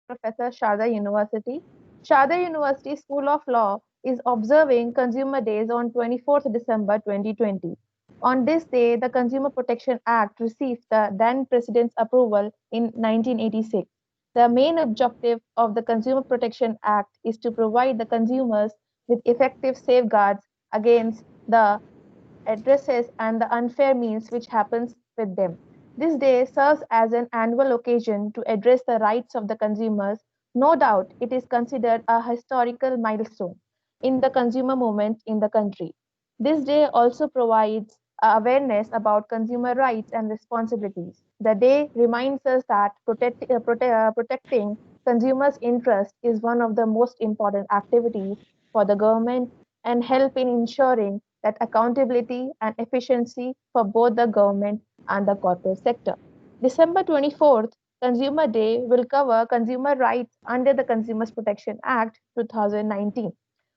Professor Sharda University. Sharda University School of Law is observing Consumer Days on 24th December 2020. On this day, the Consumer Protection Act received the then President's approval in 1986. The main objective of the Consumer Protection Act is to provide the consumers with effective safeguards against the addresses and the unfair means which happens with them. This day serves as an annual occasion to address the rights of the consumers. No doubt it is considered a historical milestone in the consumer movement in the country. This day also provides awareness about consumer rights and responsibilities. The day reminds us that protecting consumers' interest is one of the most important activities for the government and help in ensuring that accountability and efficiency for both the government and the corporate sector. December 24th, Consumer Day will cover consumer rights under the Consumers Protection Act 2019.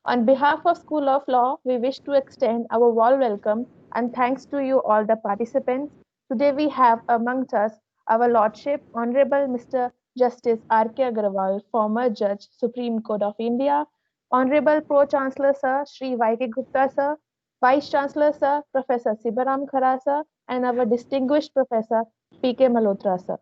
On behalf of School of Law, we wish to extend our warm welcome and thanks to you all the participants. Today we have amongst us our Lordship Honorable Mr. Justice R.K. Agarwal, former Judge, Supreme Court of India, Honorable Pro-Chancellor Sir Shri Y.K. Gupta Sir, Vice Chancellor Sir Professor Sibaram Khara Sir, and our distinguished Professor P.K. Malhotra Sir.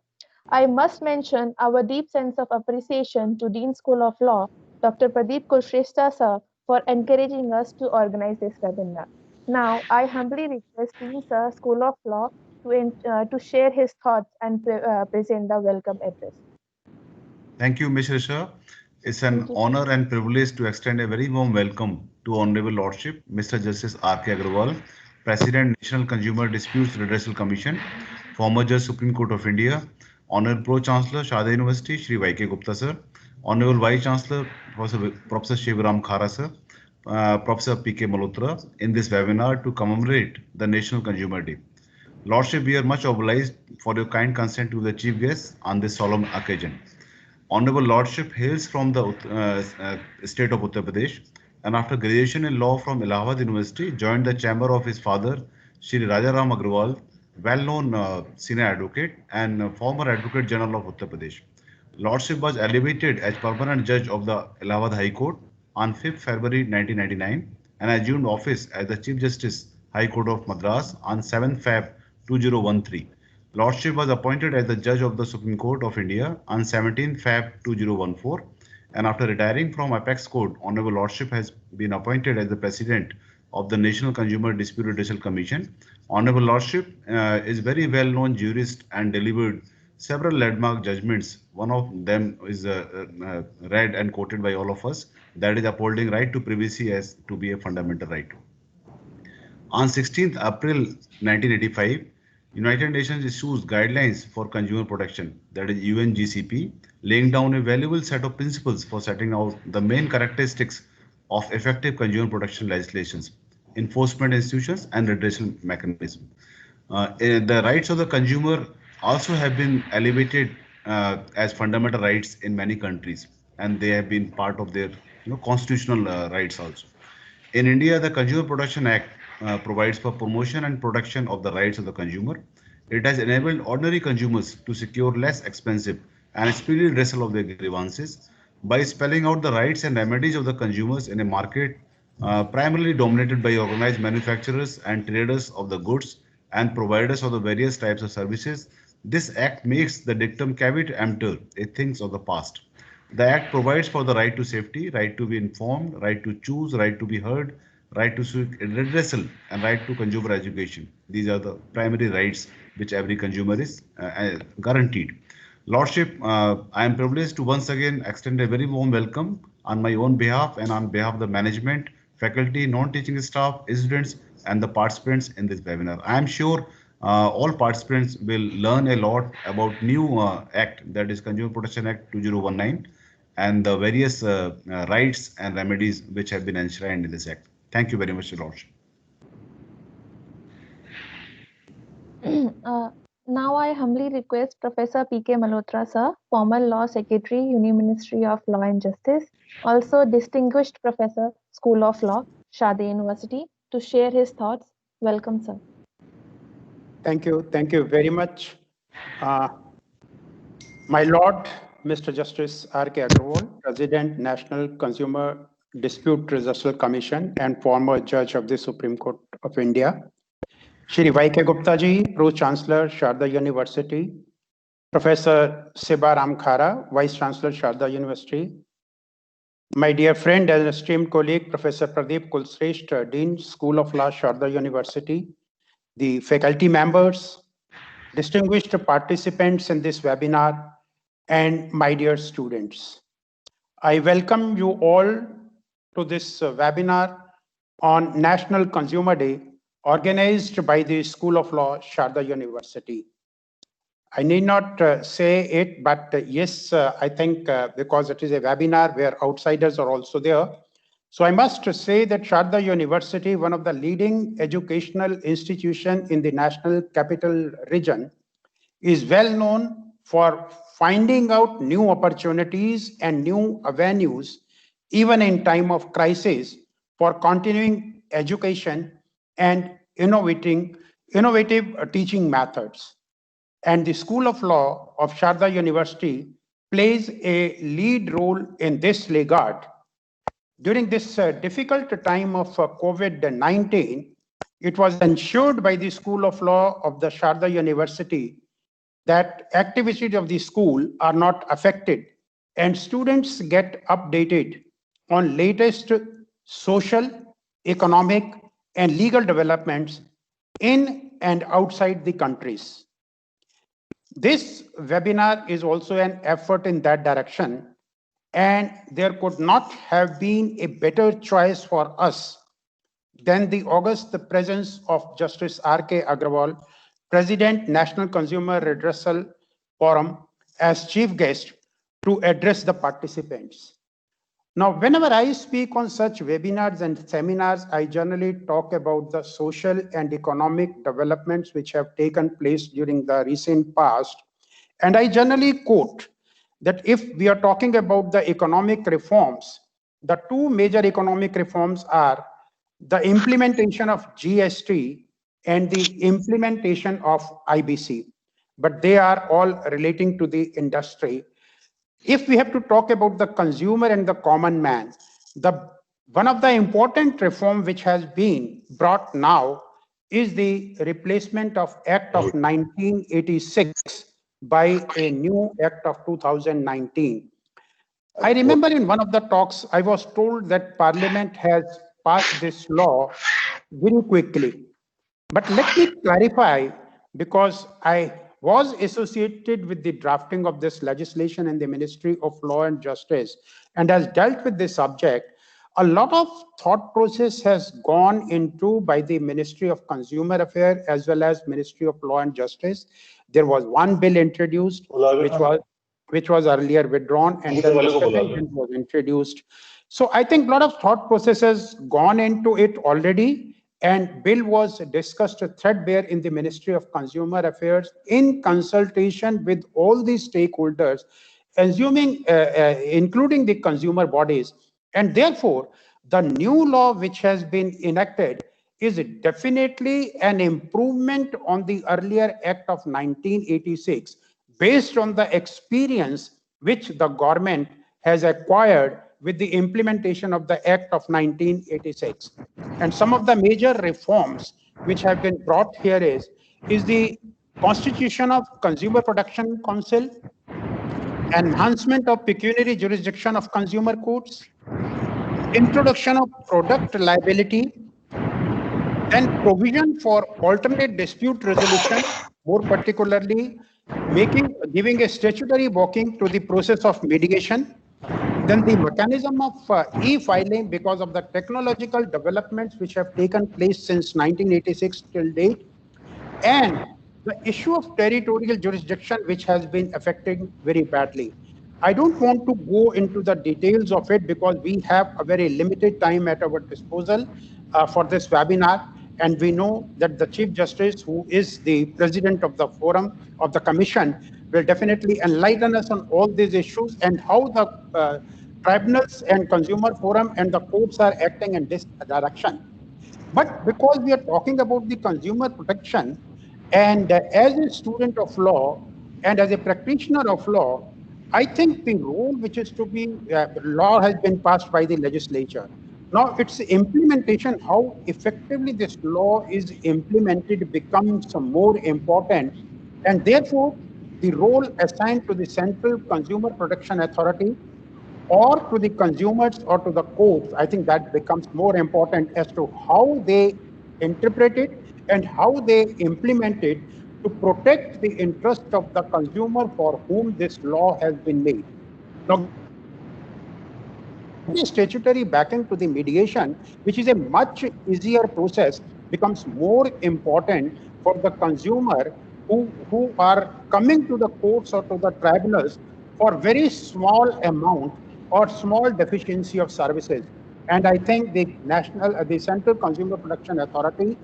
I must mention our deep sense of appreciation to Dean School of Law, Dr. Pradeep Kulshrestha Sir, for encouraging us to organize this webinar. Now, I humbly request Dean Sir, School of Law, to share his thoughts and present the welcome address. Thank you, Ms. Risha. It's an honor and privilege to extend a very warm welcome to Honorable Lordship, Mr. Justice R.K. Agarwal, President, National Consumer Disputes Redressal Commission, former Judge, Supreme Court of India, Honorable Pro-Chancellor, Sharda University, Shri Y.K. Gupta Sir, Honorable Vice Chancellor, Professor Shivaram Khara Sir, Professor P.K. Malhotra, in this webinar to commemorate the National Consumer Day. Lordship, we are much obliged for your kind consent to the chief guest on this solemn occasion. Honorable Lordship hails from the state of Uttar Pradesh and after graduation in law from Allahabad University joined the chamber of his father, Shri Rajaram Agrawal, well-known senior advocate and former Advocate General of Uttar Pradesh. Lordship was elevated as permanent judge of the Allahabad High Court on 5th February 1999 and assumed office as the Chief Justice High Court of Madras on 7th Feb 2013. Lordship was appointed as the Judge of the Supreme Court of India on 17th Feb 2014 and after retiring from Apex Court, Honorable Lordship has been appointed as the President of the National Consumer Dispute Redressal Commission. Honorable Lordship is very well-known jurist and delivered several landmark judgments. One of them is read and quoted by all of us, that is upholding right to privacy as to be a fundamental right. On 16th April 1985, United Nations issues guidelines for consumer protection, that is UNGCP, laying down a valuable set of principles for setting out the main characteristics of effective consumer protection legislations, enforcement institutions, and redressal mechanism. The rights of the consumer also have been elevated as fundamental rights in many countries, and they have been part of their constitutional rights also. In India, the Consumer Protection Act provides for promotion and protection of the rights of the consumer. It has enabled ordinary consumers to secure less expensive and speedy redressal of their grievances by spelling out the rights and remedies of the consumers in a market primarily dominated by organized manufacturers and traders of the goods and providers of the various types of services. This act makes the dictum caveat emptor a things of the past. The Act provides for the right to safety, right to be informed, right to choose, right to be heard, right to seek redressal, and right to consumer education. These are the primary rights which every consumer is guaranteed. Lordship, I am privileged to once again extend a very warm welcome on my own behalf and on behalf of the management, faculty, non-teaching staff, students, and the participants in this webinar. I am sure all participants will learn a lot about new act, that is Consumer Protection Act 2019, and the various rights and remedies which have been enshrined in this act. Thank you very much, Your Lordship. Now I humbly request Professor P.K. Malhotra Sir, former Law Secretary, Union Ministry of Law and Justice, also Distinguished Professor, School of Law, Sharda University, to share his thoughts. Welcome, sir. Thank you very much. My Lord, Mr. Justice R.K. Agarwal, President, National Consumer Dispute Resolution Commission and former Judge of the Supreme Court of India. Shri Y.K. Gupta ji, Pro-Chancellor, Sharda University. Professor Siba Ram Khara, Vice Chancellor, Sharda University. My dear friend and esteemed colleague, Professor Pradeep Kulshrestha, Dean, School of Law, Sharda University. The faculty members, distinguished participants in this webinar, and my dear students. I welcome you all to this webinar on National Consumer Day, organized by the School of Law, Sharda University. I need not say it, but yes, I think because it is a webinar where outsiders are also there. So I must say that Sharda University, one of the leading educational institutions in the National Capital Region, is well known for finding out new opportunities and new avenues, even in time of crisis, for continuing education and innovative teaching methods. And the School of Law of Sharda University plays a lead role in this regard. During this difficult time of COVID-19, it was ensured by the School of Law of the Sharda University that activities of the school are not affected and students get updated on latest social, economic, and legal developments in and outside the countries. This webinar is also an effort in that direction, and there could not have been a better choice for us than the august presence of Justice R.K. Agarwal, President, National Consumer Redressal Forum, as chief guest to address the participants. Now, whenever I speak on such webinars and seminars, I generally talk about the social and economic developments which have taken place during the recent past. And I generally quote that if we are talking about the economic reforms, the two major economic reforms are the implementation of GST and the implementation of IBC, but they are all relating to the industry. If we have to talk about the consumer and the common man, one of the important reform which has been brought now is the replacement of Act of 1986 by a new Act of 2019. I remember in one of the talks, I was told that Parliament has passed this law very quickly. But let me clarify, because I was associated with the drafting of this legislation in the Ministry of Law and Justice and has dealt with this subject. A lot of thought process has gone into by the Ministry of Consumer Affairs as well as Ministry of Law and Justice. There was one bill introduced, which was earlier withdrawn, and then the second bill was introduced. So I think a lot of thought process has gone into it already. And bill was discussed threadbare in the Ministry of Consumer Affairs in consultation with all the stakeholders, including the consumer bodies. And therefore, the new law which has been enacted is definitely an improvement on the earlier Act of 1986, based on the experience which the government has acquired with the implementation of the Act of 1986. And some of the major reforms which have been brought here is the Constitution of Consumer Protection Council, enhancement of pecuniary jurisdiction of consumer courts, introduction of product liability, then provision for alternate dispute resolution, more particularly giving a statutory backing to the process of mediation, then the mechanism of e-filing because of the technological developments which have taken place since 1986 till date, and the issue of territorial jurisdiction which has been affecting very badly. I don't want to go into the details of it because we have a very limited time at our disposal for this webinar. And we know that the Chief Justice, who is the President of the Forum of the Commission, will definitely enlighten us on all these issues and how the tribunals and consumer forum and the courts are acting in this direction. But because we are talking about the consumer protection, and as a student of law and as a practitioner of law, I think the role which is to be, law has been passed by the legislature. Now, its implementation, how effectively this law is implemented becomes more important. And therefore, the role assigned to the Central Consumer Protection Authority or to the consumers or to the courts, I think that becomes more important as to how they interpret it and how they implement it to protect the interest of the consumer for whom this law has been made. Now, the statutory backing to the mediation, which is a much easier process, becomes more important for the consumer who are coming to the courts or to the tribunals for very small amount or small deficiency of services. And I think the Central Consumer Protection Authority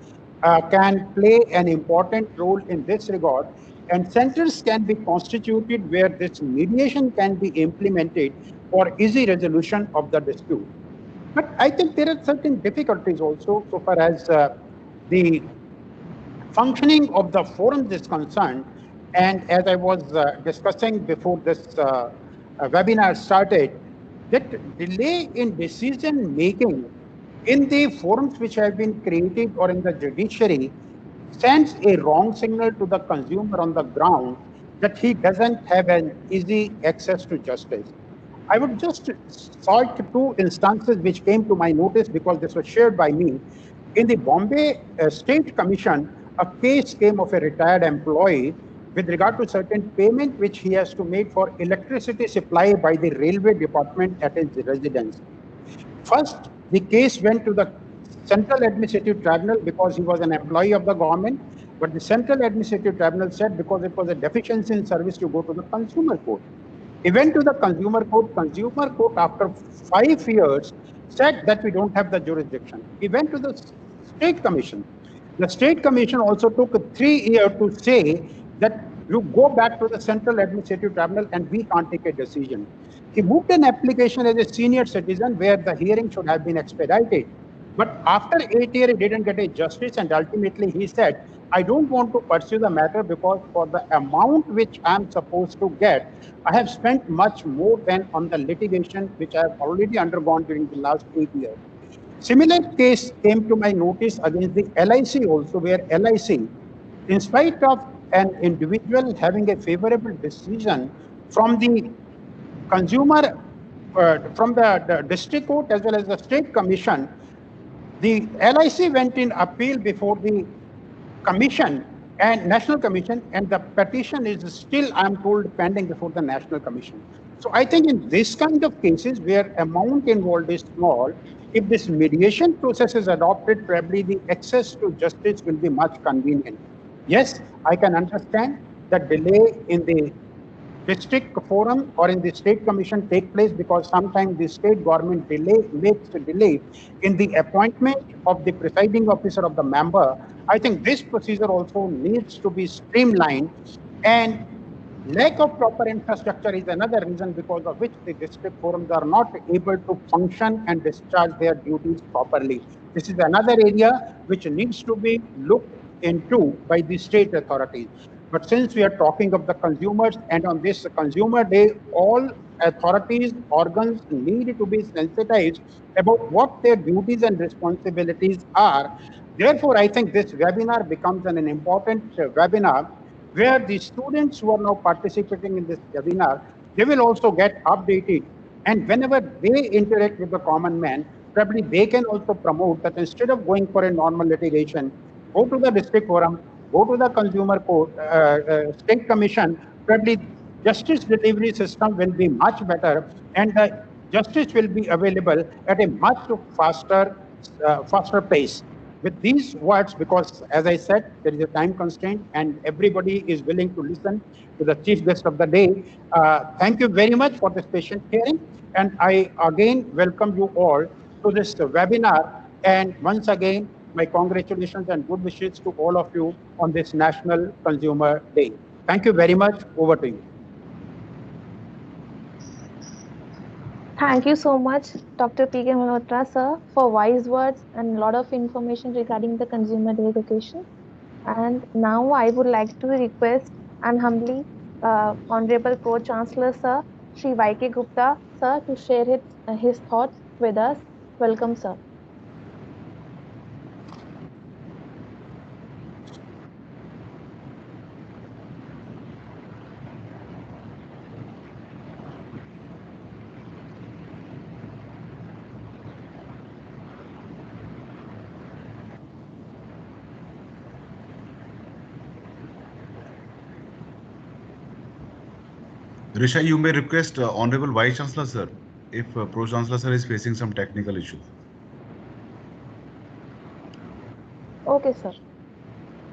can play an important role in this regard. And centers can be constituted where this mediation can be implemented for easy resolution of the dispute. But I think there are certain difficulties also so far as the functioning of the forums is concerned. And as I was discussing before this webinar started, that delay in decision making in the forums which have been created or in the judiciary sends a wrong signal to the consumer on the ground that he doesn't have an easy access to justice. I would just cite two instances which came to my notice because this was shared by me. In the Bombay State Commission, a case came of a retired employee with regard to certain payment which he has to make for electricity supply by the railway department at his residence. First, the case went to the Central Administrative Tribunal because he was an employee of the government, but the Central Administrative Tribunal said because it was a deficiency in service to go to the Consumer Court. He went to the Consumer Court. Consumer Court, after 5 years, said that we don't have the jurisdiction. He went to the State Commission. The State Commission also took 3 years to say that you go back to the Central Administrative Tribunal and we can't take a decision. He moved an application as a senior citizen where the hearing should have been expedited. But after 8 years, he didn't get a justice, and ultimately he said, I don't want to pursue the matter because for the amount which I'm supposed to get, I have spent much more than on the litigation which I have already undergone during the last 8 years. Similar case came to my notice against the LIC also, where LIC, in spite of an individual having a favorable decision from the consumer, from the district court as well as the state commission, the LIC went in appeal before the commission and national commission, and the petition is still, I'm told, pending before the national commission. So I think in this kind of cases where amount involved is small, if this mediation process is adopted, probably the access to justice will be much convenient. Yes, I can understand the delay in the district forum or in the state commission take place because sometimes the state government makes a delay in the appointment of the presiding officer of the member. I think this procedure also needs to be streamlined, and lack of proper infrastructure is another reason because of which the district forums are not able to function and discharge their duties properly. This is another area which needs to be looked into by the state authorities. But since we are talking of the consumers, and on this Consumer Day, all authorities, organs need to be sensitized about what their duties and responsibilities are. Therefore, I think this webinar becomes an important webinar where the students who are now participating in this webinar, they will also get updated. And whenever they interact with the common man, probably they can also promote that instead of going for a normal litigation, go to the district forum, go to the consumer court, state commission, probably justice delivery system will be much better and the justice will be available at a much faster pace. With these words, because as I said, there is a time constraint and everybody is willing to listen to the chief guest of the day. Thank you very much for this patient hearing. And I again welcome you all to this webinar. And once again, my congratulations and good wishes to all of you on this National Consumer Day. Thank you very much. Over to you. Thank you so much, Dr. P.K. Malhotra, sir, for wise words and a lot of information regarding the Consumer Day occasion. And now I would like to request and humbly Honorable Pro-Chancellor, sir, Shri Y.K. Gupta, sir, to share his thoughts with us. Welcome, sir. Risha, you may request Honorable Vice Chancellor, sir, if Pro Chancellor, sir, is facing some technical issue. Okay, sir.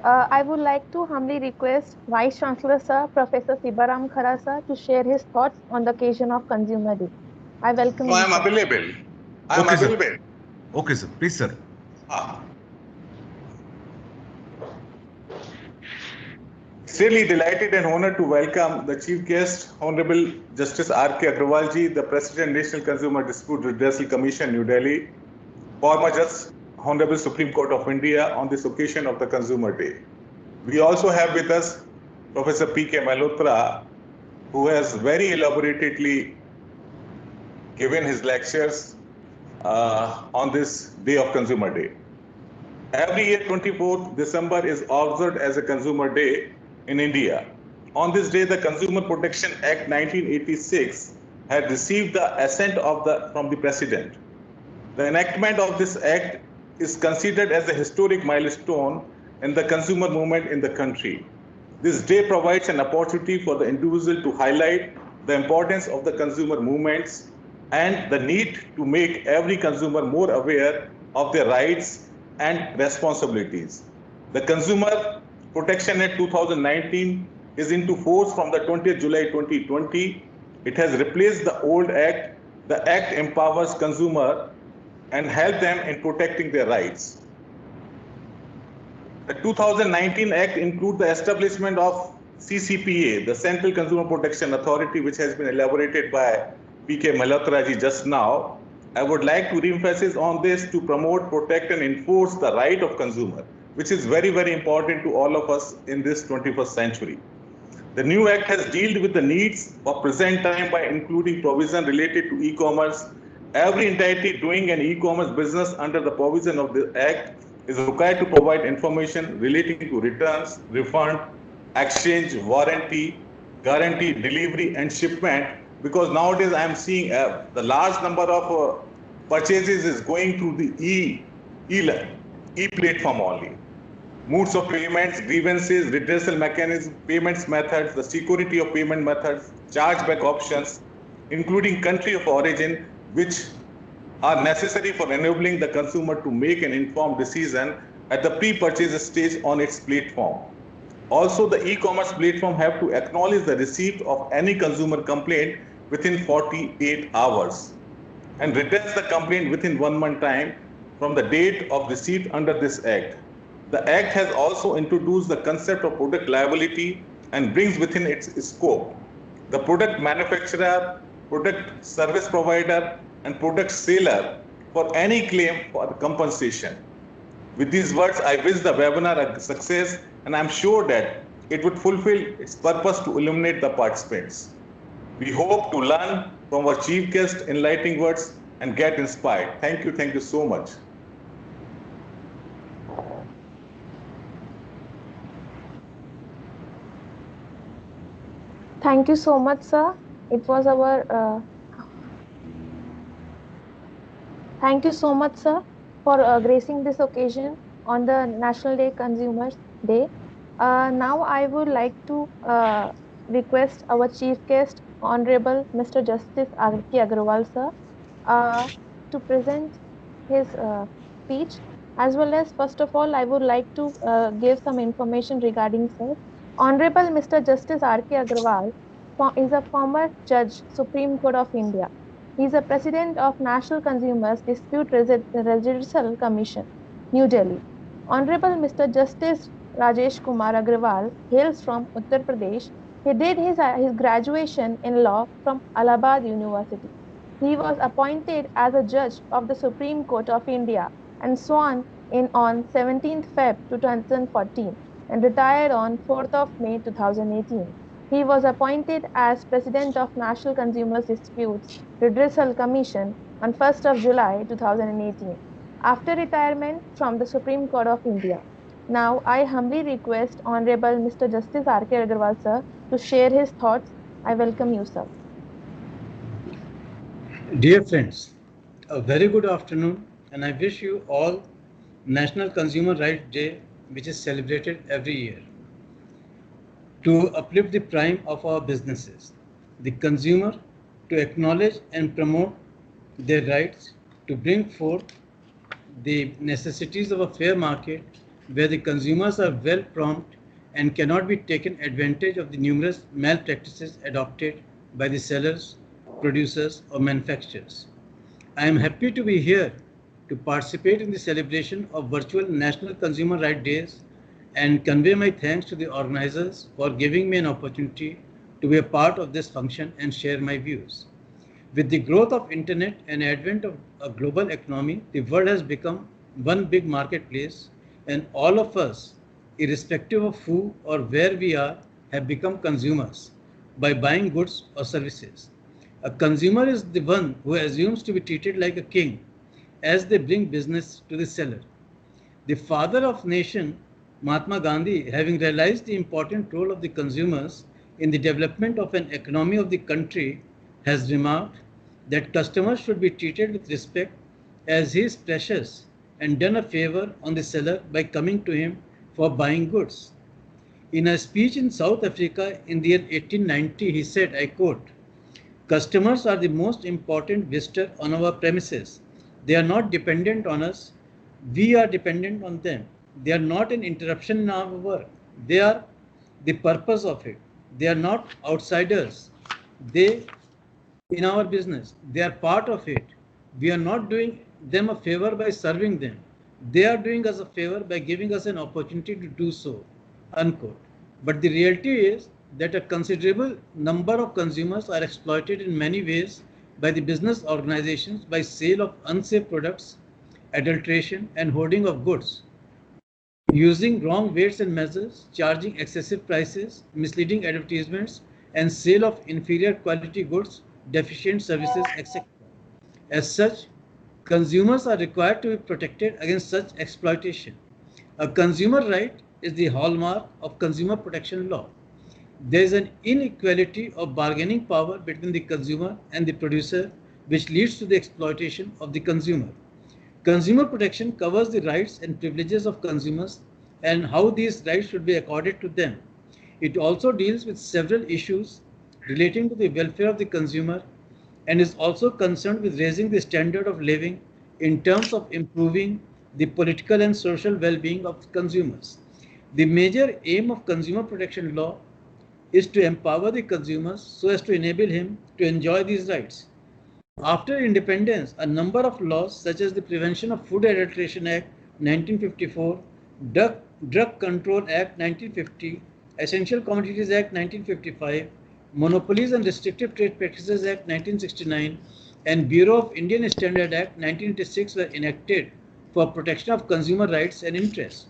I would like to humbly request Vice Chancellor, sir, Professor Sibaram Khara, sir, to share his thoughts on the occasion of Consumer Day. I welcome No, you, I am sir. available. I am Okay, sir. available. Okay, sir. Please, sir. Extremely delighted and honored to welcome the Chief Guest, Honorable Justice R.K. Agrawal ji, the President, National Consumer Dispute Redressal Commission, New Delhi, former Justice, Honorable Supreme Court of India on this occasion of the Consumer Day. We also have with us Professor P.K. Malhotra, who has very elaborately given his lectures on this day of Consumer Day. Every year, 24th December is observed as a Consumer Day in India. On this day, the Consumer Protection Act 1986 had received the assent from the President. The enactment of this act is considered as a historic milestone in the consumer movement in the country. This day provides an opportunity for the individual to highlight the importance of the consumer movements and the need to make every consumer more aware of their rights and responsibilities. The Consumer Protection Act 2019 is into force from the 20th July 2020. It has replaced the old act. The act empowers consumer and help them in protecting their rights. The 2019 Act includes the establishment of CCPA, the Central Consumer Protection Authority, which has been elaborated by P.K. Malhotra ji just now. I would like to re-emphasize on this to promote, protect, and enforce the right of consumer, which is very, very important to all of us in this 21st century. The new act has dealt with the needs of present time by including provision related to e-commerce. Every entity doing an e-commerce business under the provision of the act is required to provide information relating to returns, refund, exchange, warranty, guarantee, delivery, and shipment. Because nowadays I am seeing the large number of purchases is going through the e-platform only. Modes of payments, grievances, redressal mechanisms, payments methods, the security of payment methods, chargeback options, including country of origin, which are necessary for enabling the consumer to make an informed decision at the pre-purchase stage on its platform. Also, the e-commerce platform have to acknowledge the receipt of any consumer complaint within 48 hours and redress the complaint within 1 month time from the date of receipt under this act. The act has also introduced the concept of product liability and brings within its scope the product manufacturer, product service provider, and product seller for any claim for compensation. With these words, I wish the webinar a success, and I'm sure that it would fulfill its purpose to illuminate the participants. We hope to learn from our chief guest enlightening words and get inspired. Thank you so much. Thank you so much, sir. It was our thank you so much, sir, for gracing this occasion on the National Day Consumers Day. Now I would like to request our chief guest, Honorable Mr. Justice R.K. Agrawal, sir, to present his speech, as well as, first of all, I would like to give some information regarding sir. Honorable Mr. Justice R.K. Agrawal is a former judge, Supreme Court of India. He is a president of National Consumers Dispute Redressal Commission, New Delhi. Honorable Mr. Justice Rajesh Kumar Agrawal hails from Uttar Pradesh. He did his graduation in law from Allahabad University. He was appointed as a judge of the Supreme Court of India and sworn in on 17th Feb 2014 and retired on 4th of May 2018. He was appointed as President of National Consumer Disputes Redressal Commission on 1st of July 2018, after retirement from the Supreme Court of India. Now, I humbly request Honorable Mr. Justice R.K. Agarwal, sir, to share his thoughts. I welcome you, sir. Dear friends, a very good afternoon, and I wish you all National Consumer Rights Day, which is celebrated every year, to uplift the prime of our businesses, the consumer, to acknowledge and promote their rights, to bring forth the necessities of a fair market where the consumers are well prompt and cannot be taken advantage of the numerous malpractices adopted by the sellers, producers, or manufacturers. I am happy to be here to participate in the celebration of virtual National Consumer Rights Days and convey my thanks to the organizers for giving me an opportunity to be a part of this function and share my views. With the growth of internet and advent of a global economy, the world has become one big marketplace, and all of us, irrespective of who or where we are, have become consumers by buying goods or services. A consumer is the one who assumes to be treated like a king as they bring business to the seller. The father of nation, Mahatma Gandhi, having realized the important role of the consumers in the development of an economy of the country, has remarked that customers should be treated with respect as he is precious and done a favor on the seller by coming to him for buying goods. In a speech in South Africa in the year 1890, he said, I quote, "Customers are the most important visitor on our premises. They are not dependent on us. We are dependent on them. They are not an interruption in our work. They are the purpose of it. They are not outsiders. In our business, they are part of it. We are not doing them a favor by serving them. They are doing us a favor by giving us an opportunity to do so." Unquote. But the reality is that a considerable number of consumers are exploited in many ways by the business organizations by sale of unsafe products, adulteration, and hoarding of goods, using wrong weights and measures, charging excessive prices, misleading advertisements, and sale of inferior quality goods, deficient services, etc. As such, consumers are required to be protected against such exploitation. A consumer right is the hallmark of consumer protection law. There is an inequality of bargaining power between the consumer and the producer, which leads to the exploitation of the consumer. Consumer protection covers the rights and privileges of consumers and how these rights should be accorded to them. It also deals with several issues relating to the welfare of the consumer and is also concerned with raising the standard of living in terms of improving the political and social well-being of consumers. The major aim of consumer protection law is to empower the consumers so as to enable him to enjoy these rights. After independence, a number of laws such as the Prevention of Food Adulteration Act 1954, Drug Control Act 1950, Essential Commodities Act 1955, Monopolies and Restrictive Trade Practices Act 1969, and Bureau of Indian Standard Act 1986 were enacted for protection of consumer rights and interests.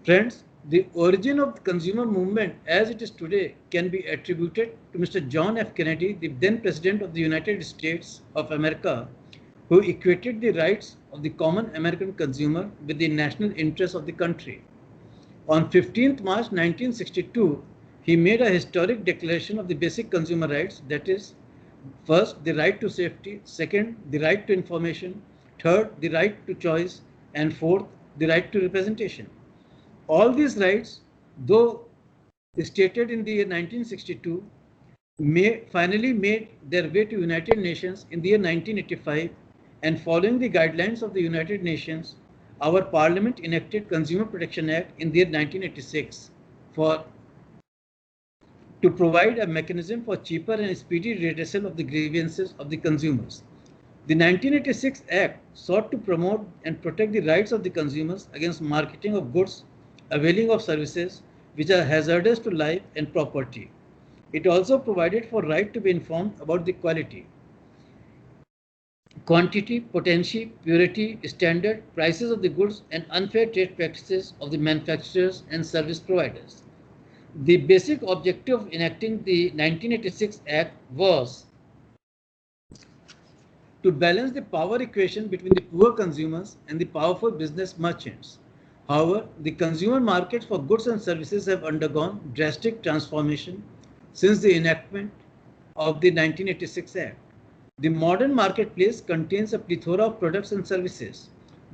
Friends, the origin of the consumer movement as it is today can be attributed to Mr. John F. Kennedy, the then President of the United States of America, who equated the rights of the common American consumer with the national interests of the country. On 15th March 1962, he made a historic declaration of the basic consumer rights, that is, first, the right to safety, second, the right to information, third, the right to choice, and fourth, the right to representation. All these rights, though stated in the year 1962, finally made their way to United Nations in the year 1985, and following the guidelines of the United Nations, our Parliament enacted Consumer Protection Act in the year 1986 to provide a mechanism for cheaper and speedy redressal of the grievances of the consumers. The 1986 Act sought to promote and protect the rights of the consumers against marketing of goods, availing of services which are hazardous to life and property. It also provided for right to be informed about the quality, quantity, potency, purity, standard, prices of the goods, and unfair trade practices of the manufacturers and service providers. The basic objective of enacting the 1986 Act was to balance the power equation between the poor consumers and the powerful business merchants. However, the consumer markets for goods and services have undergone drastic transformation since the enactment of the 1986 Act. The modern marketplace contains a plethora of products and services.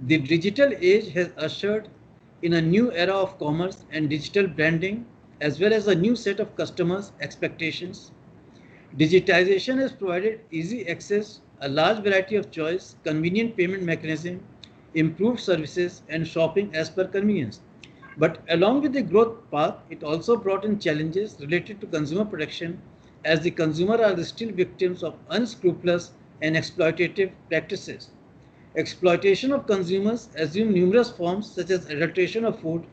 The digital age has ushered in a new era of commerce and digital branding, as well as a new set of customers' expectations. Digitization has provided easy access, a large variety of choice, convenient payment mechanism, improved services, and shopping as per convenience. But along with the growth path, it also brought in challenges related to consumer protection, as the consumer are still victims of unscrupulous and exploitative practices. Exploitation of consumers assume numerous forms such as adulteration of food,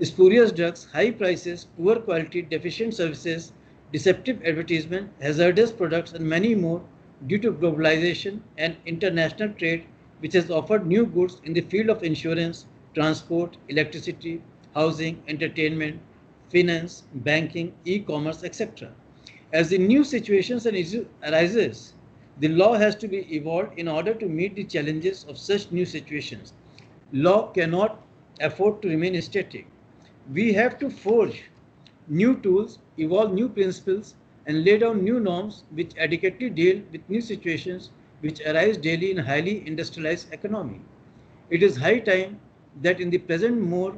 spurious drugs, high prices, poor quality, deficient services, deceptive advertisement, hazardous products, and many more due to globalization and international trade, which has offered new goods in the field of insurance, transport, electricity, housing, entertainment, finance, banking, e-commerce, etc. As the new situations and issues arises, the law has to be evolved in order to meet the challenges of such new situations. Law cannot afford to remain static. We have to forge new tools, evolve new principles, and lay down new norms which adequately deal with new situations which arise daily in a highly industrialized economy. It is high time that in the present more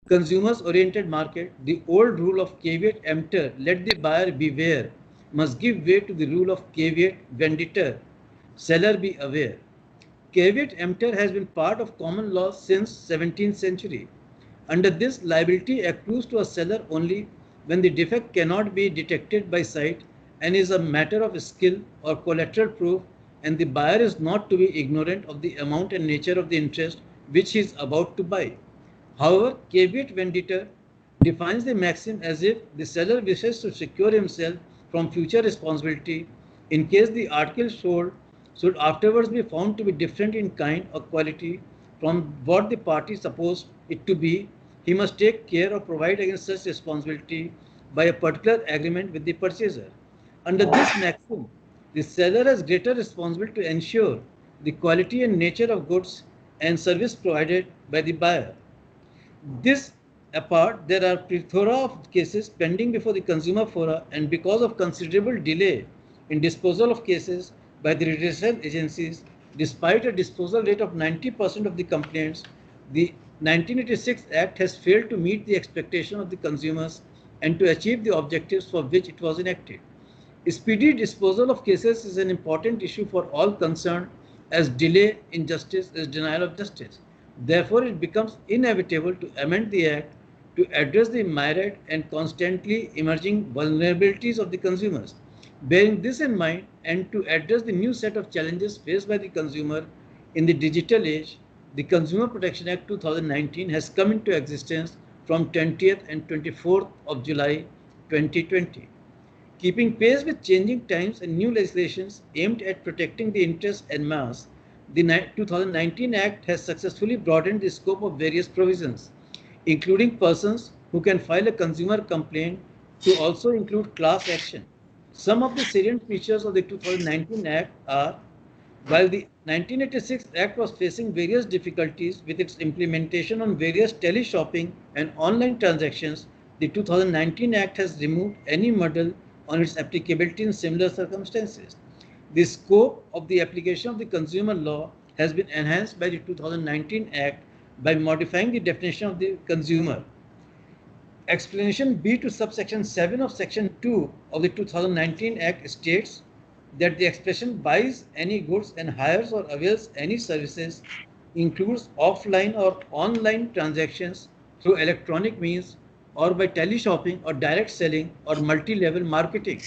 consumers-oriented market, the old rule of caveat emptor, let the buyer beware, must give way to the rule of caveat venditor, seller be aware. Caveat emptor has been part of common law since 17th century. Under this, liability accrues to a seller only when the defect cannot be detected by sight and is a matter of skill or collateral proof, and the buyer is not to be ignorant of the amount and nature of the interest which he is about to buy. However, caveat venditor defines the maxim as if the seller wishes to secure himself from future responsibility in case the article sold should afterwards be found to be different in kind or quality from what the party supposed it to be. He must take care or provide against such responsibility by a particular agreement with the purchaser. Under this maxim, the seller has greater responsibility to ensure the quality and nature of goods and service provided by the buyer. This apart, there are plethora of cases pending before the consumer fora, and because of considerable delay in disposal of cases by the redressal agencies, despite a disposal rate of 90% of the complaints, the 1986 Act has failed to meet the expectation of the consumers and to achieve the objectives for which it was enacted. Speedy disposal of cases is an important issue for all concerned, as delay in justice is denial of justice. Therefore, it becomes inevitable to amend the Act to address the myriad and constantly emerging vulnerabilities of the consumers. Bearing this in mind, and to address the new set of challenges faced by the consumer in the digital age, the Consumer Protection Act 2019 has come into existence from 20th and 24th of July 2020. Keeping pace with changing times and new legislations aimed at protecting the interests en masse, the 2019 Act has successfully broadened the scope of various provisions, including persons who can file a consumer complaint, to also include class action. Some of the salient features of the 2019 Act are: while the 1986 Act was facing various difficulties with its implementation on various tele-shopping and online transactions, the 2019 Act has removed any muddle on its applicability in similar circumstances. The scope of the application of the consumer law has been enhanced by the 2019 Act by modifying the definition of the consumer. Explanation B to subsection 7 of section 2 of the 2019 Act states that the expression buys any goods and hires or avails any services includes offline or online transactions through electronic means or by tele-shopping or direct selling or multi-level marketing.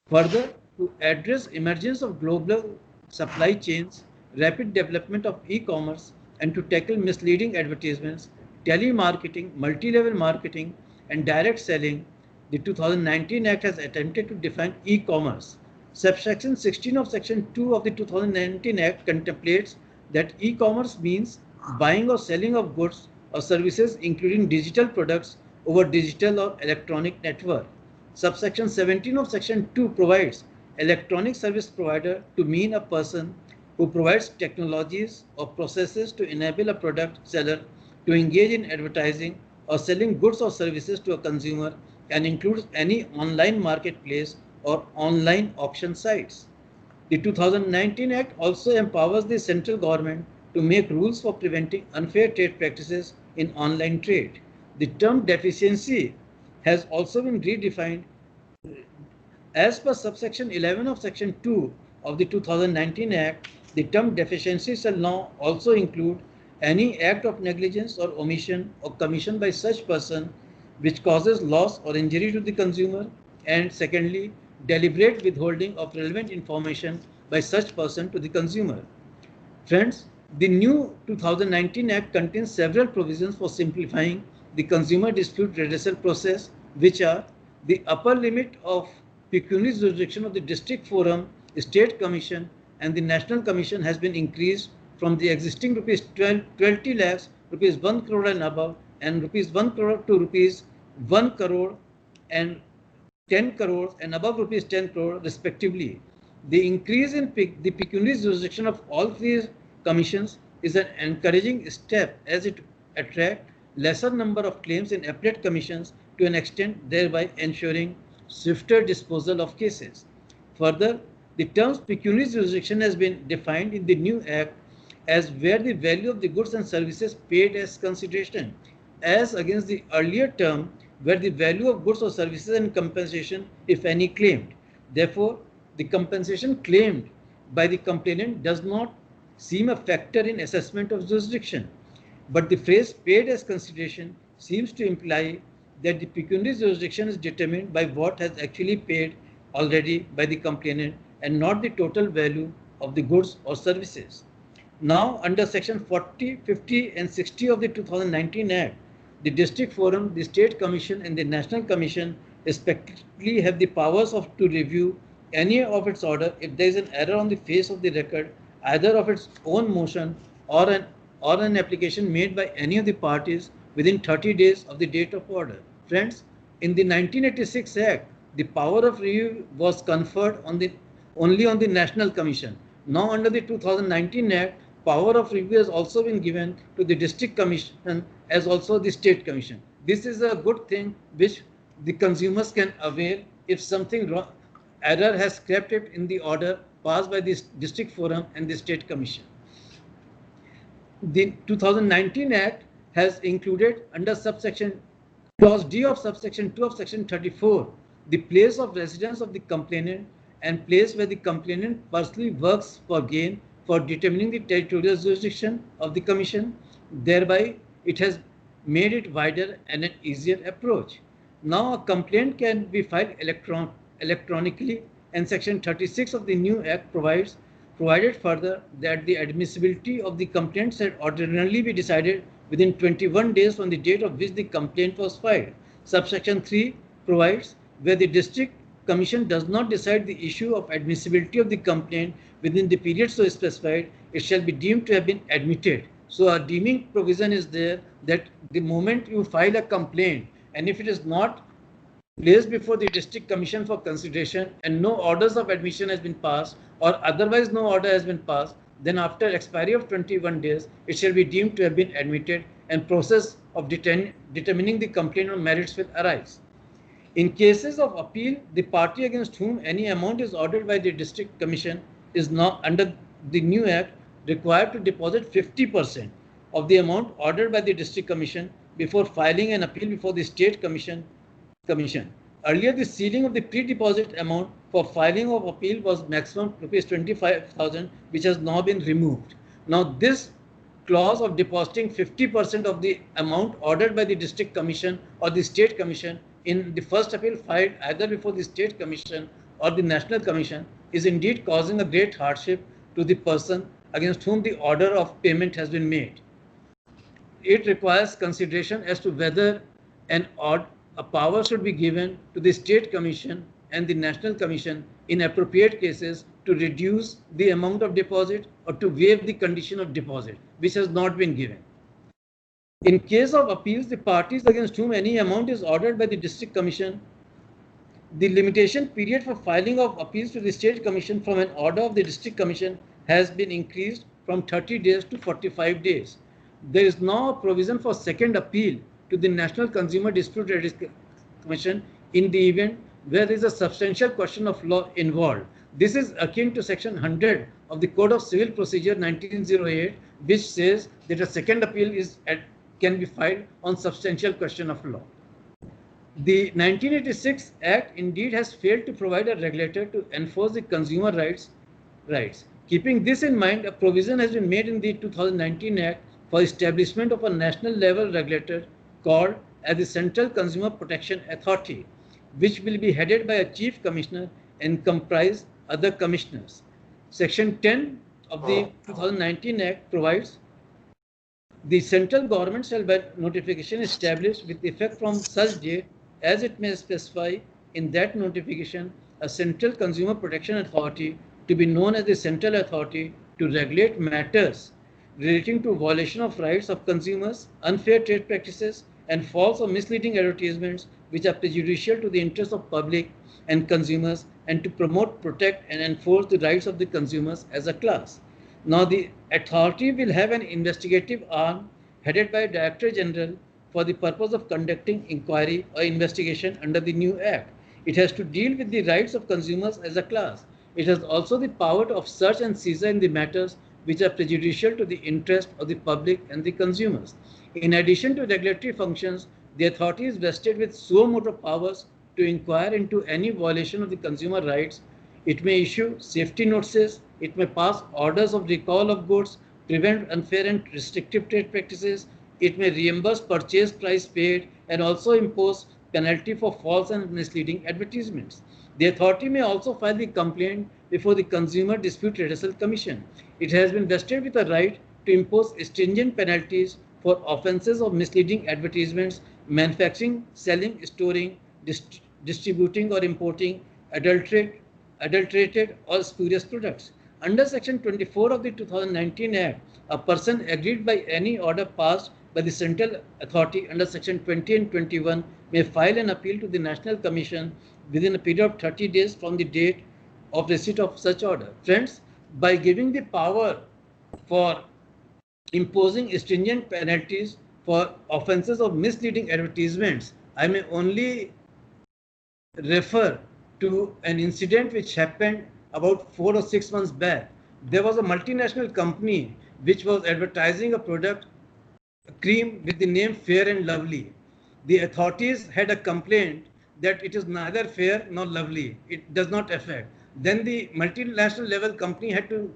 Further, to address emergence of global supply chains, rapid development of e-commerce, and to tackle misleading advertisements, telemarketing, multi-level marketing, and direct selling, the 2019 Act has attempted to define e-commerce. Subsection 16 of Section 2 of the 2019 Act contemplates that e-commerce means buying or selling of goods or services including digital products over digital or electronic network. Subsection 17 of Section 2 provides electronic service provider to mean a person who provides technologies or processes to enable a product seller to engage in advertising or selling goods or services to a consumer, and includes any online marketplace or online auction sites. The 2019 Act also empowers the central government to make rules for preventing unfair trade practices in online trade. The term deficiency has also been redefined. As per subsection 11 of section 2 of the 2019 Act, the term deficiency shall now also include any act of negligence or omission or commission by such person which causes loss or injury to the consumer, and secondly, deliberate withholding of relevant information by such person to the consumer. Friends, the new 2019 Act contains several provisions for simplifying the consumer dispute redressal process, which are the upper limit of pecuniary jurisdiction of the district forum, state commission, and the national commission has been increased from the existing rupees 20 lakhs, rupees 1 crore and above, and rupees 1 crore to rupees 1 crore and 10 crores and above rupees 10 crore respectively. The increase in the pecuniary jurisdiction of all three commissions is an encouraging step, as it attracts lesser number of claims in appellate commissions to an extent, thereby ensuring swifter disposal of cases. Further, the term pecuniary jurisdiction has been defined in the new Act as where the value of the goods and services paid as consideration, as against the earlier term where the value of goods or services and compensation, if any, claimed. Therefore, the compensation claimed by the complainant does not seem a factor in assessment of jurisdiction, but the phrase paid as consideration seems to imply that the pecuniary jurisdiction is determined by what has actually paid already by the complainant and not the total value of the goods or services. Now, under section 40, 50 and 60 of the 2019 Act, the district forum, the state commission and the national commission respectively have the powers to review any of its order if there is an error on the face of the record, either of its own motion or an application made by any of the parties within 30 days of the date of order. Friends, in the 1986 Act, the power of review was conferred only on the National Commission. Now, under the 2019 Act, power of review has also been given to the district commission as also the state commission. This is a good thing which the consumers can avail if something wrong, error has crept in the order passed by the district forum and the state commission. The 2019 Act has included under subsection clause D of subsection 2 of section 34 the place of residence of the complainant and place where the complainant personally works for gain for determining the territorial jurisdiction of the commission. Thereby, it has made it wider and an easier approach. Now, a complaint can be filed electronically, and section 36 of the new Act provided further that the admissibility of the complaint should ordinarily be decided within 21 days from the date of which the complaint was filed. Subsection 3 provides where the district commission does not decide the issue of admissibility of the complaint within the period so specified, it shall be deemed to have been admitted. So a deeming provision is there that the moment you file a complaint and if it is not placed before the district commission for consideration and no orders of admission has been passed or otherwise no order has been passed, then after expiry of 21 days, it shall be deemed to have been admitted and process of determining the complaint on merits will arise. In cases of appeal, the party against whom any amount is ordered by the district commission is now under the new Act required to deposit 50% of the amount ordered by the district commission before filing an appeal before the state commission. Earlier, the ceiling of the pre-deposit amount for filing of appeal was maximum rupees 25,000, which has now been removed. Now, this clause of depositing 50% of the amount ordered by the district commission or the state commission in the first appeal filed either before the state commission or the national commission is indeed causing a great hardship to the person against whom the order of payment has been made. It requires consideration as to whether a power should be given to the state commission and the national commission in appropriate cases to reduce the amount of deposit or to waive the condition of deposit, which has not been given. In case of appeals, the parties against whom any amount is ordered by the district commission, the limitation period for filing of appeals to the state commission from an order of the district commission has been increased from 30 days to 45 days. There is now a provision for second appeal to the National Consumer Dispute Resolution Commission in the event where there is a substantial question of law involved. This is akin to section 100 of the Code of Civil Procedure 1908, which says that a second appeal can be filed on substantial question of law. The 1986 Act indeed has failed to provide a regulator to enforce the consumer rights. Keeping this in mind, a provision has been made in the 2019 Act for establishment of a national level regulator called as the Central Consumer Protection Authority, which will be headed by a chief commissioner and comprise other commissioners. Section 10 of the 2019 Act provides the central government shall by notification establish with effect from such date as it may specify in that notification a Central Consumer Protection Authority to be known as the Central Authority to regulate matters relating to violation of rights of consumers, unfair trade practices, and false or misleading advertisements which are prejudicial to the interests of public and consumers, and to promote, protect, and enforce the rights of the consumers as a class. Now, the authority will have an investigative arm headed by a Director General for the purpose of conducting inquiry or investigation under the new Act. It has to deal with the rights of consumers as a class. It has also the power of search and seizure in the matters which are prejudicial to the interest of the public and the consumers. In addition to regulatory functions, the authority is vested with suo motu powers to inquire into any violation of the consumer rights. It may issue safety notices, it may pass orders of recall of goods, prevent unfair and restrictive trade practices, it may reimburse purchase price paid, and also impose penalty for false and misleading advertisements. The authority may also file the complaint before the Consumer Dispute Redressal Commission. It has been vested with a right to impose stringent penalties for offences of misleading advertisements, manufacturing, selling, storing, distributing or importing adulterated or spurious products. Under Section 24 of the 2019 Act, a person aggrieved by any order passed by the Central Authority under Section 20 and 21 may file an appeal to the National Commission within a period of 30 days from the date of receipt of such order. Friends, by giving the power for imposing stringent penalties for offences of misleading advertisements, I may only refer to an incident which happened about 4 or 6 months back. There was a multinational company which was advertising a product, a cream with the name Fair and Lovely. The authorities had a complaint that it is neither fair nor lovely. It does not affect. Then the multinational level company had to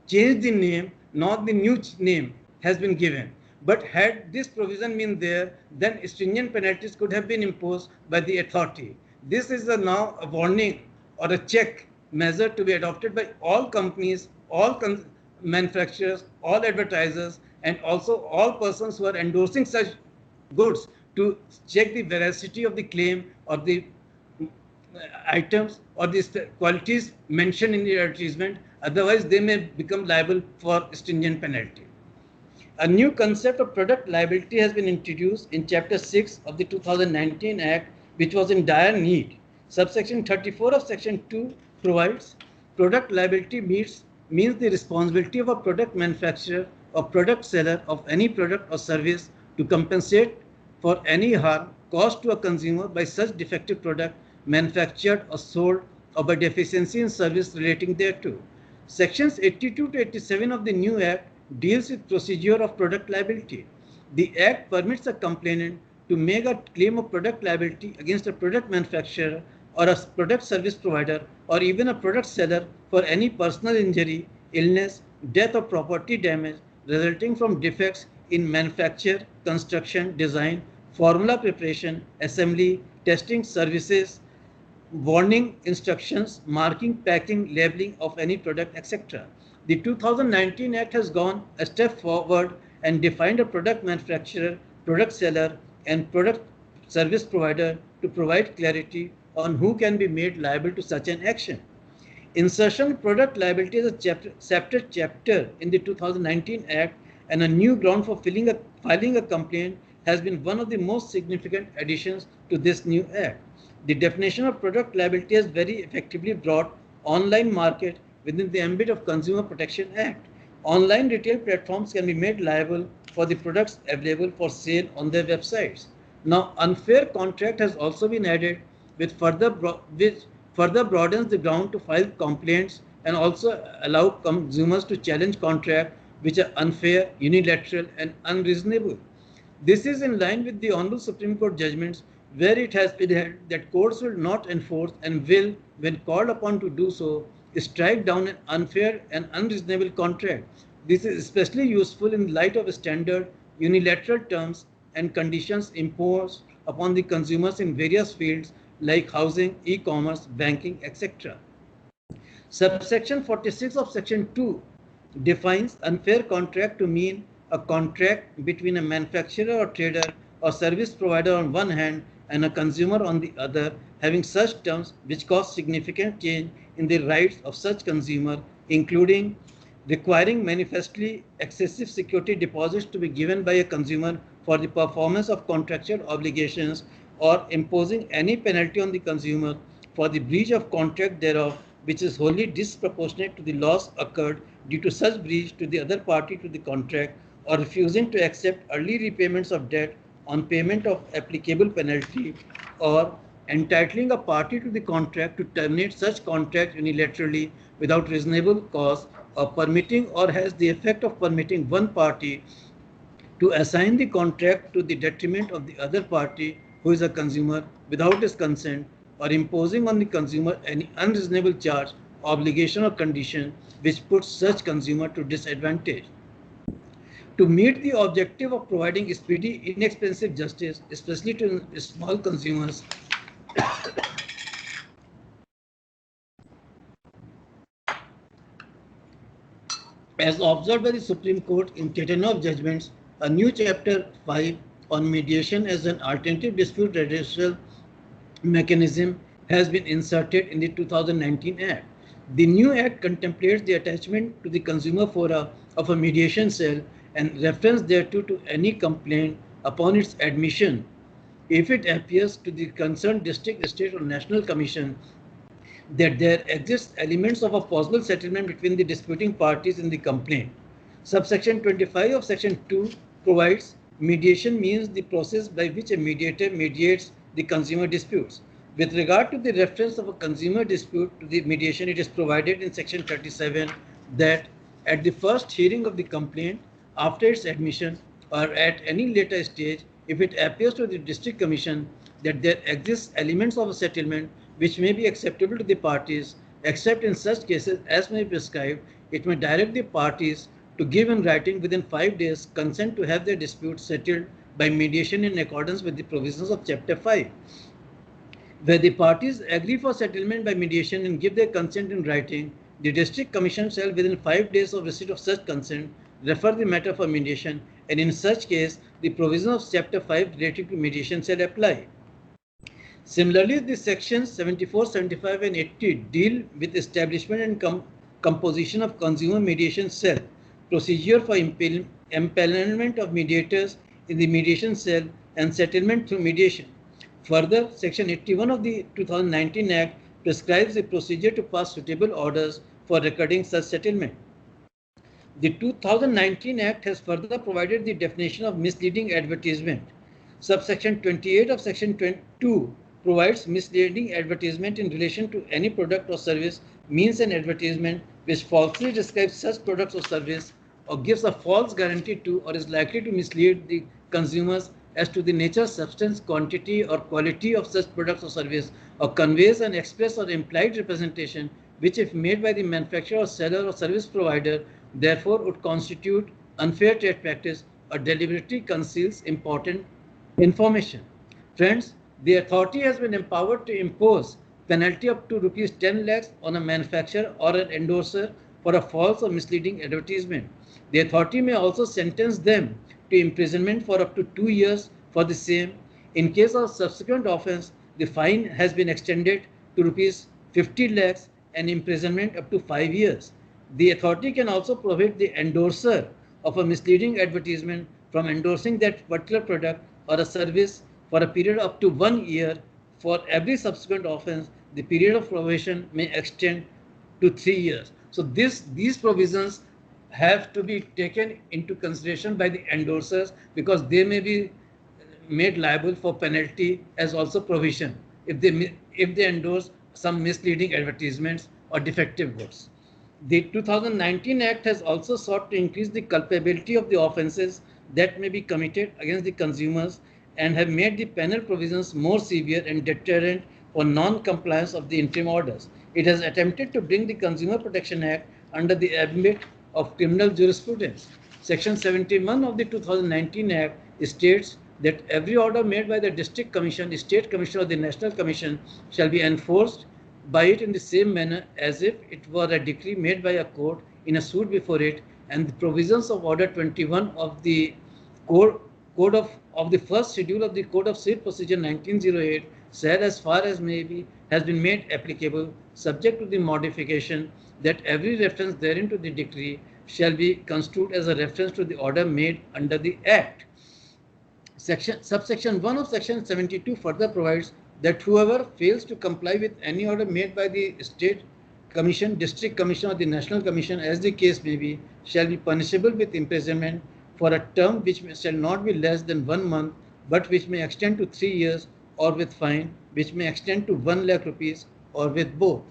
change the name, not the new name has been given. But had this provision been there, then stringent penalties could have been imposed by the authority. This is now a warning or a check measure to be adopted by all companies, all manufacturers, all advertisers, and also all persons who are endorsing such goods to check the veracity of the claim or the items or the qualities mentioned in the advertisement. Otherwise, they may become liable for stringent penalty. A new concept of product liability has been introduced in Chapter 6 of the 2019 Act, which was in dire need. Subsection 34 of Section 2 provides product liability means the responsibility of a product manufacturer or product seller of any product or service to compensate for any harm caused to a consumer by such defective product manufactured or sold or by deficiency in service relating thereto. Sections 82 to 87 of the new Act deals with procedure of product liability. The Act permits a complainant to make a claim of product liability against a product manufacturer or a product service provider or even a product seller for any personal injury, illness, death or property damage resulting from defects in manufacture, construction, design, formula preparation, assembly, testing services, warning instructions, marking, packing, labeling of any product, etc. The 2019 Act has gone a step forward and defined a product manufacturer, product seller, and product service provider to provide clarity on who can be made liable to such an action. Insertion of product liability as a separate chapter in the 2019 Act and a new ground for filing a complaint has been one of the most significant additions to this new act. The definition of product liability has very effectively brought online market within the ambit of Consumer Protection Act. Online retail platforms can be made liable for the products available for sale on their websites. Now, unfair contract has also been added, which further broadens the ground to file complaints and also allow consumers to challenge contracts which are unfair, unilateral, and unreasonable. This is in line with the Honorable Supreme Court judgments, where it has been held that courts will not enforce and will, when called upon to do so, strike down an unfair and unreasonable contract. This is especially useful in light of standard unilateral terms and conditions imposed upon the consumers in various fields like housing, e-commerce, banking, etc. Subsection 46 of Section 2 defines unfair contract to mean a contract between a manufacturer or trader or service provider on one hand and a consumer on the other, having such terms which cause significant change in the rights of such consumer, including requiring manifestly excessive security deposits to be given by a consumer for the performance of contractual obligations, or imposing any penalty on the consumer for the breach of contract thereof, which is wholly disproportionate to the loss occurred due to such breach to the other party to the contract, or refusing to accept early repayments of debt on payment of applicable penalty, or entitling a party to the contract to terminate such contract unilaterally without reasonable cause, or permitting or has the effect of permitting one party to assign the contract to the detriment of the other party who is a consumer without his consent, or imposing on the consumer any unreasonable charge, obligation, or condition which puts such consumer to disadvantage. To meet the objective of providing speedy, inexpensive justice, especially to small consumers, as observed by the Supreme Court in Tetanov judgments, a new Chapter 5 on mediation as an alternative dispute redressal mechanism has been inserted in the 2019 Act. The new Act contemplates the attachment to the consumer fora of a mediation cell and reference thereto to any complaint upon its admission, if it appears to the concerned district, state, or national commission that there exists elements of a possible settlement between the disputing parties in the complaint. Subsection 25 of Section 2 provides mediation means the process by which a mediator mediates the consumer disputes. With regard to the reference of a consumer dispute to the mediation, it is provided in Section 37 that at the first hearing of the complaint, after its admission, or at any later stage, if it appears to the district commission that there exists elements of a settlement which may be acceptable to the parties, except in such cases as may be prescribed, it may direct the parties to give in writing within 5 days consent to have their disputes settled by mediation in accordance with the provisions of Chapter 5. Where the parties agree for settlement by mediation and give their consent in writing, the district commission shall within 5 days of receipt of such consent refer the matter for mediation, and in such case the provisions of Chapter 5 relating to mediation shall apply. Similarly, the sections 74, 75 and 80 deal with establishment and composition of consumer mediation cell, procedure for empanelment of mediators in the mediation cell, and settlement through mediation. Further, Section 81 of the 2019 Act prescribes the procedure to pass suitable orders for recording such settlement. The 2019 Act has further provided the definition of misleading advertisement. Subsection 28 of Section 2 provides misleading advertisement in relation to any product or service means an advertisement which falsely describes such products or service, or gives a false guarantee to, or is likely to mislead the consumers as to the nature, substance, quantity, or quality of such products or service, or conveys an express or implied representation which, if made by the manufacturer or seller or service provider, therefore would constitute unfair trade practice or deliberately conceals important information. Friends, the authority has been empowered to impose penalty up to rupees 10 lakhs on a manufacturer or an endorser for a false or misleading advertisement. The authority may also sentence them to imprisonment for up to 2 years for the same. In case of subsequent offence, the fine has been extended to rupees 50 lakhs and imprisonment up to 5 years. The authority can also prohibit the endorser of a misleading advertisement from endorsing that particular product or a service for a period up to 1 year. For every subsequent offense, the period of probation may extend to 3 years. So these provisions have to be taken into consideration by the endorsers, because they may be made liable for penalty as also provision if they endorse some misleading advertisements or defective goods. The 2019 Act has also sought to increase the culpability of the offences that may be committed against the consumers, and have made the penal provisions more severe and deterrent for non-compliance of the interim orders. It has attempted to bring the Consumer Protection Act under the ambit of criminal jurisprudence. Section 71 of the 2019 Act states that every order made by the District Commission, State Commission, or the National Commission shall be enforced by it in the same manner as if it were a decree made by a court in a suit before it, and the provisions of Order 21 of the Code of the first schedule of the Code of Civil Procedure 1908 said, as far as may be, has been made applicable, subject to the modification, that every reference therein to the decree shall be construed as a reference to the order made under the Act. Subsection 1 of Section 72 further provides that whoever fails to comply with any order made by the State Commission, District Commission, or the National Commission, as the case may be, shall be punishable with imprisonment for a term which shall not be less than 1 month, but which may extend to 3 years, or with fine which may extend to 1 lakh rupees, or with both.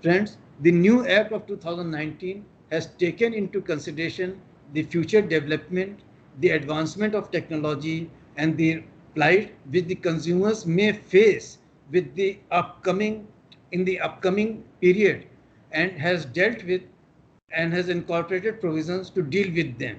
Friends, the new Act of 2019 has taken into consideration the future development, the advancement of technology, and the plight which the consumers may face with the upcoming period, and has dealt with and has incorporated provisions to deal with them.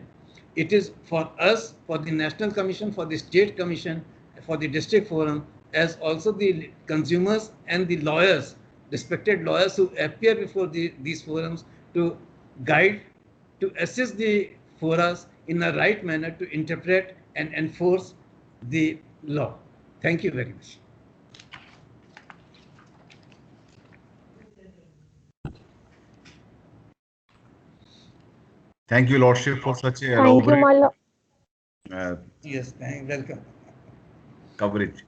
It is for us, for the National Commission, for the State Commission, for the District Forum, as also the consumers and the lawyers, respected lawyers who appear before these forums, to guide, to assist the forums in the right manner to interpret and enforce the law. Thank you very much. Thank you, Lordship, for such a Thank you, elaborate my lord. Yes, welcome. coverage.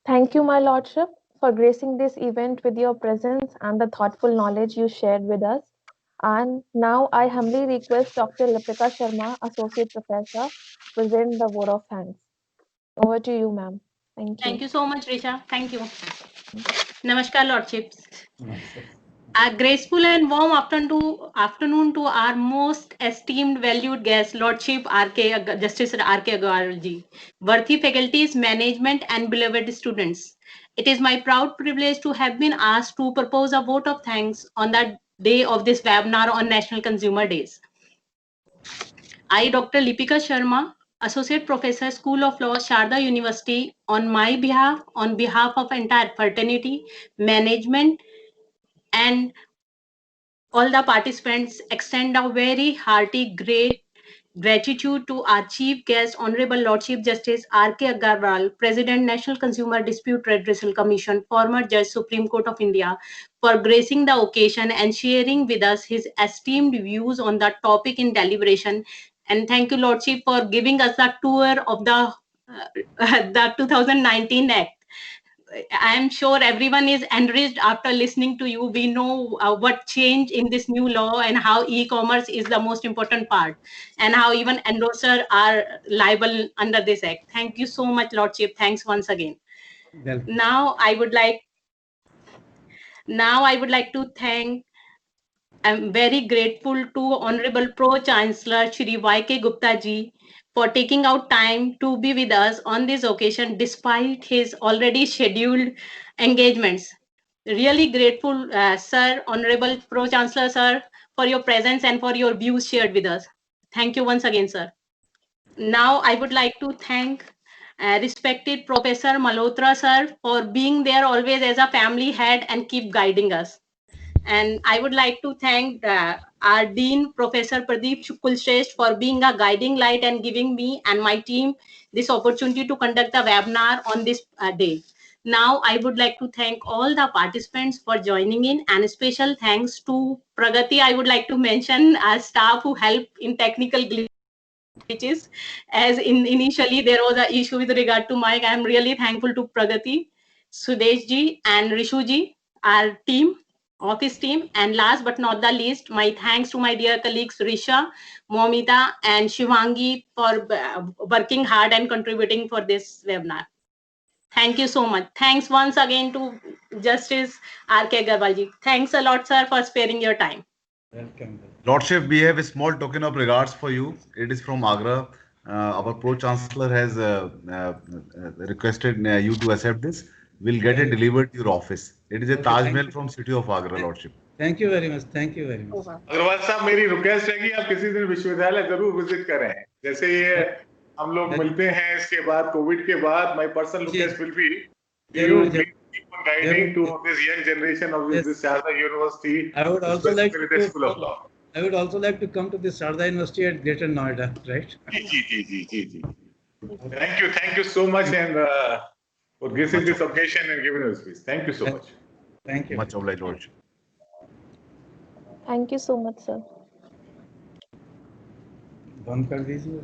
Thank you, my lordship, for gracing this event with your presence and the thoughtful knowledge you shared with us. And now I humbly request Dr. Lipika Sharma, Associate Professor, to present the vote of thanks. Over to you, ma'am. Thank you. Thank you so much, Risha. Thank you. Namaskar, Lordships. A graceful and warm afternoon to our most esteemed, valued guest, Lordship Justice R.K. Agarwal ji, worthy faculties, management, and beloved students. It is my proud privilege to have been asked to propose a vote of thanks on the day of this webinar on National Consumer Days. I, Dr. Lipika Sharma, Associate Professor, School of Law, Sharda University, on my behalf, on behalf of entire fraternity, management, and all the participants, extend a very hearty gratitude to our Chief Guest, Honorable Lordship Justice R.K. Agarwal, President, National Consumer Dispute Redressal Commission, former Judge, Supreme Court of India, for gracing the occasion and sharing with us his esteemed views on the topic in deliberation. And thank you, Lordship, for giving us the tour of the 2019 Act. I am sure everyone is enriched after listening to you. We know what changed in this new law and how e-commerce is the most important part, and how even endorsers are liable under this act. Thank you so much, Lordship. Thanks once again. Welcome. Now I would like to thank. I'm very grateful to Honorable Pro Chancellor Shri Y.K. Gupta ji for taking out time to be with us on this occasion despite his already scheduled engagements. Really grateful, sir, Honorable Pro Chancellor, sir, for your presence and for your views shared with us. Thank you once again, sir. Now I would like to thank respected Professor Malhotra, sir, for being there always as a family head and keep guiding us. And I would like to thank our Dean, Professor Pradeep Kulshrestha, for being a guiding light and giving me and my team this opportunity to conduct the webinar on this day. Now, I would like to thank all the participants for joining in, and a special thanks to Pragati. I would like to mention our staff who helped in technical glitches, as initially there was an issue with regard to mic. I am really thankful to Pragati, Sudesh ji, and Rishu ji, our team, office team. And last but not the least, my thanks to my dear colleagues Risha, Momita, and Shivangi for working hard and contributing for this webinar. Thank you so much. Thanks once again to Justice R.K. Agarwal ji. Thanks a lot, sir, for sparing your time. Welcome. Lordship, we have a small token of regards for you. It is from Agra. Our Pro-Chancellor has requested you to accept this. We'll get it delivered to your office. It is a Okay, Taj thank Mahal you. from City of Agra, Lordship. Thank you very much. Thank you very much. Agarwal साहब, मेरी request है कि आप किसी दिन विश्वविद्यालय जरूर visit करें. जैसे ये हम लोग मिलते हैं इसके बाद, कोविड के बाद, my personal request will be you please keep on guiding to this young generation of this Sharda University. I would also like the School of Law. I would also like to come to the Sharda University at Greater Noida, right? Ji. Thank you so much, and for gracing this occasion and giving us this. Thank you so much. Thank you. Much obliged, Lordship. Thank you so much, sir. बंद कर दीजिए.